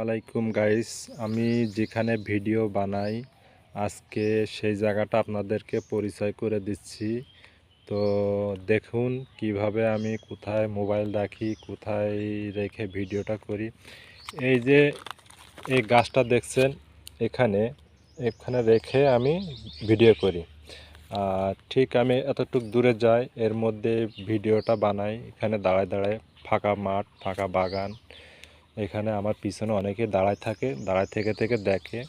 আলাইকুম গাইস, আমি যেখানে ভিডিও বানাই আজকে সেই জায়গাটা আপনাদেরকে পরিচয় করে দিচ্ছি। তো দেখুন কিভাবে আমি কোথায় মোবাইল রাখি, কোথায় রেখে ভিডিওটা করি। এই যে এই গাছটা দেখছেন, এখানে এখানে রেখে আমি ভিডিও করি। আর ঠিক আমি এতটুকু দূরে যাই, এর মধ্যে ভিডিওটা বানাই। এখানে দাঁড়ায় দাঁড়ায়, ফাঁকা মাঠ, ফাঁকা বাগান, এখানে আমার পিছনে অনেকে দাঁড়ায় থাকে, দাঁড়ায় থেকে থেকে দেখে।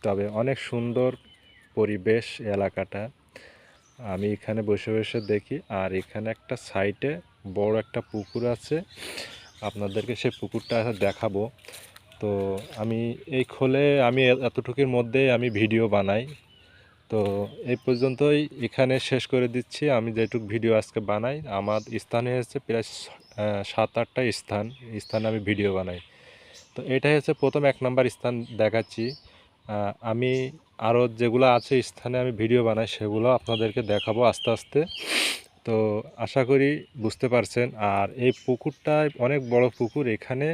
তবে অনেক সুন্দর পরিবেশ এলাকাটা, আমি এখানে বসে বসে দেখি। আর এখানে একটা সাইডে বড় একটা পুকুর আছে, আপনাদেরকে সেই পুকুরটা দেখাবো। তো আমি এই খোলে আমি এতটুকুর মধ্যেই আমি ভিডিও বানাই। তো এই পর্যন্তই এখানে শেষ করে দিচ্ছি। আমি যেটুকু ভিডিও আজকে বানাই, আমার স্থানে হচ্ছে প্রায় 7-8টা স্থানে আমি ভিডিও বানাই। তো এটাই হচ্ছে প্রথম 1 নাম্বার স্থান দেখাচ্ছি। আমি আরও যেগুলো আছে স্থানে আমি ভিডিও বানাই, সেগুলো আপনাদেরকে দেখাবো আস্তে আস্তে। তো আশা করি বুঝতে পারছেন। আর এই পুকুরটায় অনেক বড় পুকুর, এখানে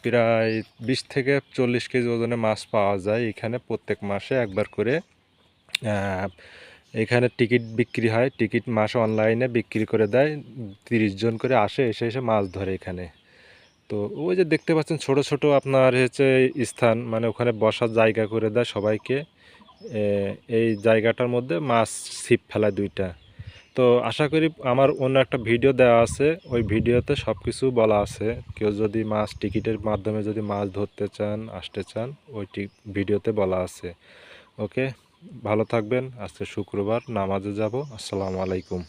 প্রায় 20 থেকে 40 কেজি ওজনে মাছ পাওয়া যায়। এখানে প্রত্যেক মাসে একবার করে এখানে টিকিট বিক্রি হয়। টিকিট মাসে অনলাইনে বিক্রি করে দেয়, 30 জন করে আসে, এসে এসে মাছ ধরে এখানে। তো ওই যে দেখতে পাচ্ছেন ছোট ছোট আপনার হচ্ছে স্থান, মানে ওখানে বসার জায়গা করে দেয় সবাইকে। এই জায়গাটার মধ্যে মাছ ছিপ ফেলায় 2টা। তো আশা করি আমার অন্য একটা ভিডিও দেওয়া আছে, ওই ভিডিওতে সব কিছু বলা আছে। কেউ যদি মাছ টিকিটের মাধ্যমে যদি মাছ ধরতে চান, আসতে চান, ওই ভিডিওতে বলা আছে। ওকে, ভালো থাকবেন। আজকে শুক্রবার, নামাজে যাব। আসসালামু আলাইকুম।